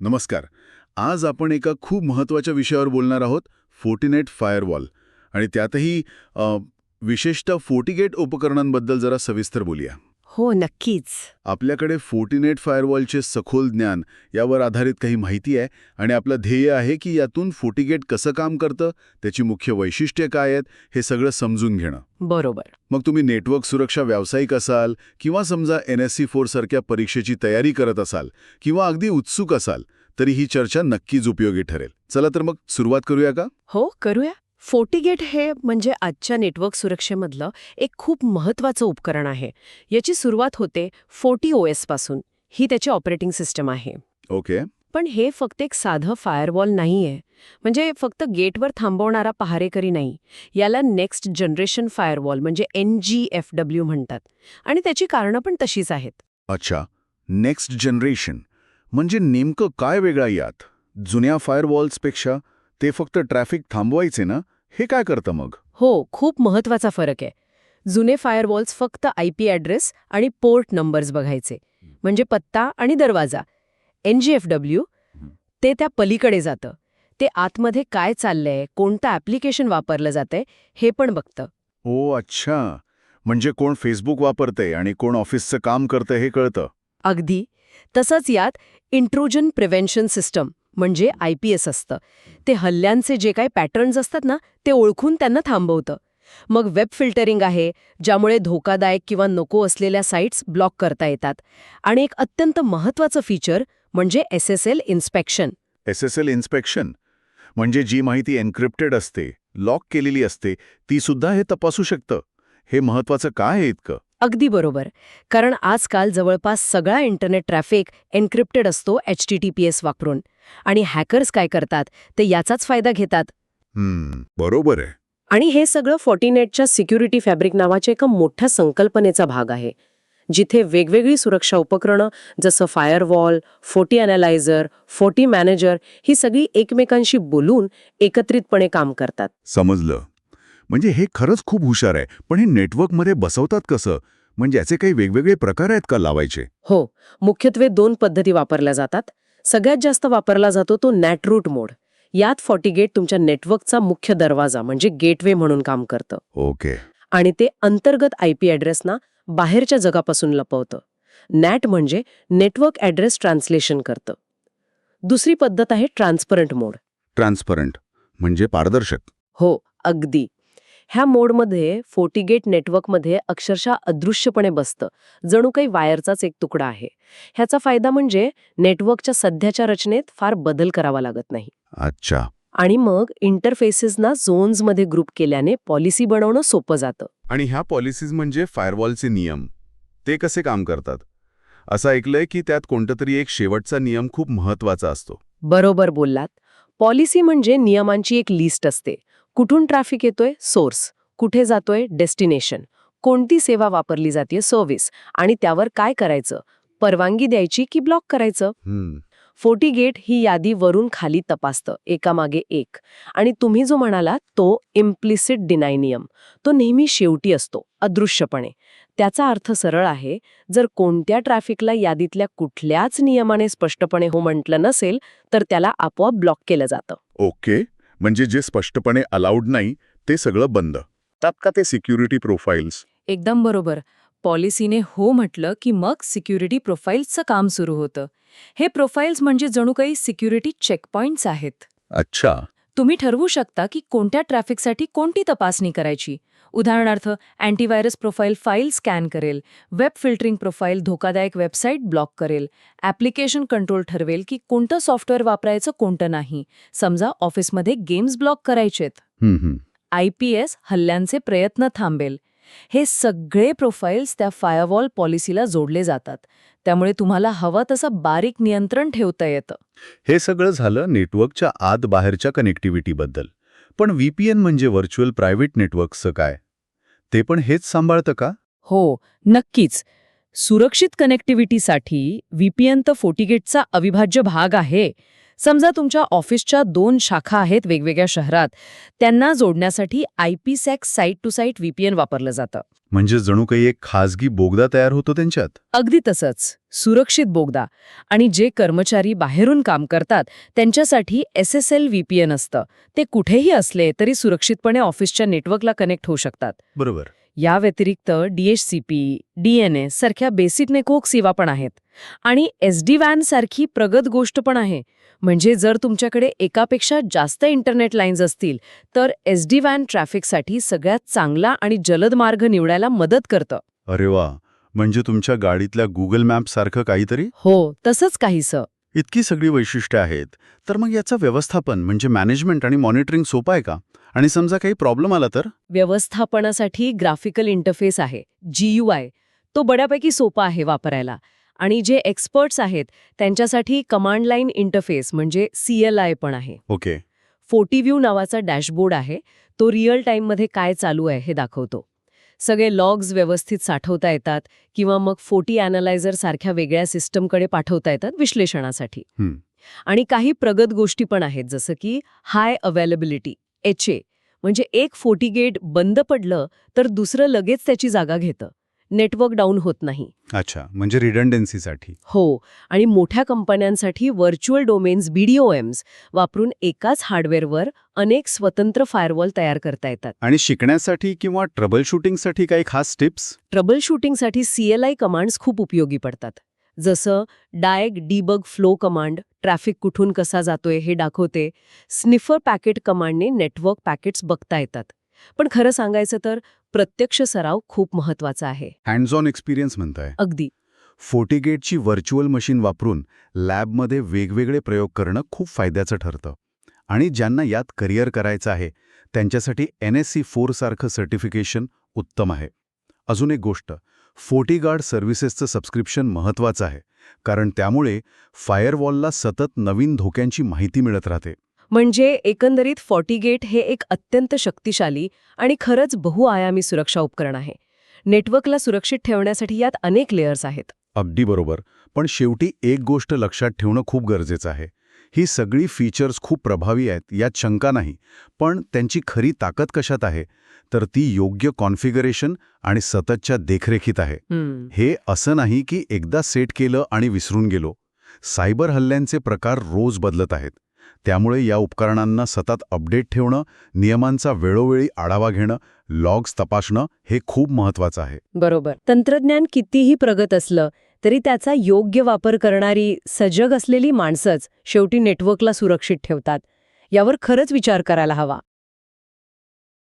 नमस्कार. आज आपण एका खूप महत्त्वाच्या विषयावर बोलणार आहोत, फोर्टिनेट फायरवॉल. आणि त्यातही विशेषतः फोर्टिगेट उपकरणांबद्दल जरा सविस्तर बोलूया. हो, नक्कीच. आपल्याकडे फोर्टिनेट फायरवॉलचे सखोल ज्ञान यावर आधारित काही माहिती आहे आणि आपलं ध्येय आहे की यातून फोर्टिगेट कसं काम करतं, त्याची मुख्य वैशिष्ट्ये काय आहेत, हे सगळं समजून घेणं. बरोबर. मग तुम्ही नेटवर्क सुरक्षा व्यावसायिक असाल किंवा समजा NSE 4 सारख्या परीक्षेची तयारी करत असाल किंवा अगदी उत्सुक असाल, तरी ही चर्चा नक्कीच उपयोगी ठरेल. चला तर मग सुरुवात करूया का? हो, करूया. फोर्टिगेट हे म्हणजे आजच्या नेटवर्क सुरक्षेमधलं एक खूप महत्त्वाचं उपकरण आहे. याची सुरुवात होते FortiOS पासून. ही त्याची ऑपरेटिंग सिस्टम आहे. ओके. पण हे फक्त एक साधं फायरवॉल नाहीये. म्हणजे फक्त गेटवर थांबवणारा पहारेकरी नाही. याला नेक्स्ट जनरेशन फायरवॉल म्हणजे NGFW म्हणतात. आणि त्याची कारणं पण तशीच आहेत. अच्छा, नेक्स्ट जनरेशन म्हणजे नेमकं काय वेगळं यात? जुन्या फायरवॉल्सपेक्षा ते फक्त ट्रॅफिक थांबवायचे ना, हे काय करतं मग? हो, खूप महत्त्वाचा फरक आहे. जुने फायरवॉल्स फक्त IP ॲड्रेस आणि पोर्ट नंबर्स बघायचे, म्हणजे पत्ता आणि दरवाजा. NGFW ते त्या पलीकडे जातं. ते आतमध्ये काय चाललंय, कोणतं ॲप्लिकेशन वापरलं जातंय, हे पण बघतं. ओ अच्छा, म्हणजे कोण फेसबुक वापरतंय आणि कोण ऑफिसचं काम करतंय हे कळतं. अगदी. तसंच यात इंट्रुजन प्रिव्हेन्शन सिस्टम म्हणजे IPS असतं. ते हल्ल्यांचे जे काही पॅटर्न्स असतात ना, ते ओळखून त्यांना थांबवतं. मग वेब फिल्टरिंग आहे, ज्यामुळे धोकादायक किंवा नको असलेल्या साईट्स ब्लॉक करता येतात. आणि एक अत्यंत महत्त्वाचं फीचर म्हणजे SSL इन्स्पेक्शन. SSL इन्स्पेक्शन म्हणजे जी माहिती एन्क्रिप्टेड असते, लॉक केलेली असते, ती सुद्धा हे तपासू शकतं. हे महत्त्वाचं काय आहे इतकं? अगदी बरोबर. कारण आजकाल जवळपास सगळा इंटरनेट ट्रॅफिक एन्क्रिप्टेड असतो HTTPS वापरून. आणि हॅकर्स काय करतात, ते याचाच फायदा घेतात. बरोबर आहे. आणि हे सगळं फोर्टिनेटच्या सिक्युरिटी फॅब्रिक नावाच्या एका मोठ्या संकल्पनेचा भाग आहे, जिथे वेगवेगळी सुरक्षा उपकरणं जसं firewall, FortiAnalyzer, FortiManager ही सगळी एकमेकांशी बोलून एकत्रितपणे काम करतात. समजलं. म्हणजे हे खरंच खूप हुशार आहे. पण हे नेटवर्कमध्ये बसवतात कसं? म्हणजे याचे काही वेगवेगळे प्रकार आहेत का लावायचे? हो, मुख्यत्वे 2 पद्धती वापरल्या जातात. सगळ्यात जास्त वापरला जातो तो नॅटरूट मोड. यात फोर्टिगेट तुमच्या नेटवर्कचा मुख्य दरवाजा म्हणजे गेटवे म्हणून काम करतं. ओके. आणि ते अंतर्गत IP ॲड्रेसना बाहेरच्या जगापासून लपवतं. नॅट म्हणजे नेटवर्क ॲड्रेस ट्रान्सलेशन करतं. दुसरी पद्धत आहे ट्रान्सपरंट मोड. ट्रान्सपरंट म्हणजे पारदर्शक. हो, अगदी. ह्या मोडमध्ये फोर्टिगेट नेटवर्कमध्ये अक्षरशः अदृश्यपणे बसतं, जणू काही वायरचाच एक तुकडा आहे. ह्याचा फायदा म्हणजे नेटवर्कच्या सध्याच्या रचनेत फार बदल करावा लागत नाही. अच्छा. आणि मग इंटरफेसेसना झोन्समध्ये ग्रुप केल्याने पॉलिसी बनवणं सोपं जातं. आणि ह्या पॉलिसीज म्हणजे फायरवॉलचे नियम. ते कसे काम करतात? असं ऐकलंय की त्यात कोणतातरी एक शेवटचा नियम खूप महत्त्वाचा असतो. बरोबर बोललात. पॉलिसी म्हणजे नियमांची एक लिस्ट असते. कुठून ट्रॅफिक येतोय, सोर्स, कुठे जातोय, डेस्टिनेशन, कोणती सेवा वापरली जाते, सर्व्हिस, आणि त्यावर काय करायचं, परवानगी द्यायची की ब्लॉक करायचं. फोर्टिगेट ही यादी वरून खाली तपासतं, एकामागे एक. आणि तुम्ही जो म्हणालात तो इम्प्लिसिट डिनाय नियम, तो नेहमी शेवटी असतो, अदृश्यपणे. त्याचा अर्थ सरळ आहे, जर कोणत्या ट्रॅफिकला यादीतल्या कुठल्याच नियमाने स्पष्टपणे हो म्हटलं नसेल, तर त्याला आपोआप ब्लॉक केलं जातं. ओके. म्हणजे जे स्पष्टपणे अलाउड नाही ते सगळं बंद. त्यात का ते सिक्युरिटी प्रोफाईल्स? एकदम बरोबर. पॉलिसीने हो म्हटलं की मग सिक्युरिटी प्रोफाईल्सचं काम सुरू होतं. हे प्रोफाईल्स म्हणजे जणू काही सिक्युरिटी चेकपॉइंट्स आहेत. अच्छा. तुम्ही ठरवू शकता की कोणत्या ट्रॅफिकसाठी कोणती तपासणी करायची. उदाहरणार्थ, अँटीव्हायरस प्रोफाईल फाईल स्कॅन करेल, वेब फिल्टरिंग प्रोफाईल धोकादायक वेबसाईट ब्लॉक करेल, ॲप्लिकेशन कंट्रोल ठरवेल की कोणतं सॉफ्टवेअर वापरायचं कोणतं नाही. समजा ऑफिसमध्ये गेम्स ब्लॉक करायचेत. IPS हल्ल्यांचे प्रयत्न थांबेल. हे सगळे प्रोफाईल्स त्या फायरवॉल पॉलिसीला जोडले जातात. त्यामुळे तुम्हाला हवं तसं बारीक नियंत्रण ठेवता येतं. हे सगळं झालं नेटवर्कच्या आत बाहेरच्या कनेक्टिव्हिटीबद्दल. पण VPN म्हणजे व्हर्च्युअल प्रायव्हेट नेटवर्कचं काय? ते पण हेच सांभाळतं का? हो, नक्कीच. सुरक्षित कनेक्टिव्हिटीसाठी VPN तर फोर्टिगेटचा अविभाज्य भाग आहे. समजा तुमच्या ऑफिसच्या 2 शाखा आहेत वेगवेगळ्या शहरात. त्यांना जोडण्यासाठी IPsec site to site VPN वापरलं जातं. म्हणजे जणू काही एक खाजगी बोगदा तयार होतो त्यांच्यात. अगदी तसंच सुरक्षित बोगदा. आणि जे कर्मचारी बाहेरून काम करतात त्यांच्यासाठी SSL VPN असतं. ते कुठेही असले तरी सुरक्षितपणे ऑफिसच्या नेटवर्कला कनेक्ट होऊ शकतात. बरोबर. या व्यतिरिक्त DHCP, DNS सारख्या बेसिक नेटवर्क सेवा पण आहेत. आणि SD-WAN सारखी प्रगत गोष्ट पण आहे. म्हणजे जर तुमच्याकडे एकापेक्षा जास्त इंटरनेट लाईन्स असतील तर SD-WAN ट्रॅफिकसाठी सगळ्यात चांगला आणि जलद मार्ग निवडायला मदत करतं. अरे वा, म्हणजे तुमच्या गाडीतल्या गुगल मॅप सारखं काहीतरी. हो, तसंच काहीसं. इतकी सगळी वैशिष्ट्ये आहेत, तर मग याचं व्यवस्थापन म्हणजे मॅनेजमेंट आणि मॉनिटरिंग सोपं आहे का? आणि समजा काही प्रॉब्लेम आला तर? व्यवस्थापनासाठी ग्राफिकल इंटरफेस आहे, GUI. तो बऱ्यापैकी सोपा आहे वापरायला. आणि जे एक्सपर्ट्स आहेत त्यांच्यासाठी कमांड लाईन इंटरफेस म्हणजे CLI पण आहे. ओके. FortiView नावाचा डॅशबोर्ड आहे. तो रिअल टाईममध्ये काय चालू आहे हे दाखवतो. सगळे लॉग्स व्यवस्थित साठवता येतात किंवा मग फोर्टी ॲनालायझर सारख्या वेगळ्या सिस्टमकडे पाठवता येतात विश्लेषणासाठी. आणि काही प्रगत गोष्टी पण आहेत जसं की हाय अवेलेबिलिटी HA. म्हणजे एक FortiGate बंद पडलं तर दुसरं लगेच त्याची जागा घेतं. नेटवर्क डाऊन होत नाही. अच्छा, म्हणजे रिडंडन्सीसाठी. हो. आणि मोठ्या कंपन्यांसाठी व्हर्च्युअल डोमेन्स BDOMs वापरून एकाच हार्डवेअरवर अनेक स्वतंत्र फायरवॉल तयार करता येतात. आणि शिकण्यासाठी किंवा ट्रबल शूटिंगसाठी काही खास टिप्स? ट्रबल शूटिंगसाठी CLI कमांड्स खूप उपयोगी पडतात. जसं डायग डिबग फ्लो कमांड ट्रॅफिक कुठून कसा जातोय हे दाखवते. स्निफर पॅकेट कमांडने नेटवर्क पॅकेट्स बघता येतात. पण खरं सांगायचं तर प्रत्यक्ष सराव खूप महत्वाचा आहे. हँड्स ऑन एक्सपिरियन्स म्हणताय. अगदी. FortiGateची व्हर्च्युअल मशीन वापरून लॅबमध्ये वेगवेगळे प्रयोग करणं खूप फायद्याचं ठरतं. आणि ज्यांना यात करिअर करायचं आहे त्यांच्यासाठी NSC 4 सारखं सर्टिफिकेशन उत्तम आहे. अजून एक गोष्ट, FortiGuard सर्व्हिसेसचं सबस्क्रिप्शन महत्त्वाचं आहे, कारण त्यामुळे फायरवॉलला सतत नवीन धोक्यांची माहिती मिळत राहते. म्हणजे एकंदरीत FortiGate हे एक अत्यंत शक्तिशाली आणि खरंच बहुआयामी सुरक्षा उपकरण आहे. नेटवर्कला सुरक्षित ठेवण्यासाठी यात अनेक लेयर्स आहेत. अगदी बरोबर. पण शेवटी एक गोष्ट लक्षात ठेवणं खूप गरजेचं आहे. ही सगळी फीचर्स खूप प्रभावी आहेत यात शंका नाही, पण त्यांची खरी ताकद कशात आहे तर ती योग्य कॉन्फिगरेशन आणि सततच्या देखरेखीत आहे. हे असं नाही की एकदा सेट केलं आणि विसरून गेलो. सायबर हल्ल्यांचे प्रकार रोज बदलत आहेत. त्यामुळे या उपकरणांना सतत अपडेट ठेवणं, नियमांचा वेळोवेळी आढावा घेणं, लॉग्स तपासणं हे खूप महत्त्वाचं आहे. बरोबर. तंत्रज्ञान कितीही प्रगत असलं तरी त्याचा योग्य वापर करणारी सजग असलेली माणसंच शेवटी नेटवर्कला सुरक्षित ठेवतात. यावर खरंच विचार करायला हवा.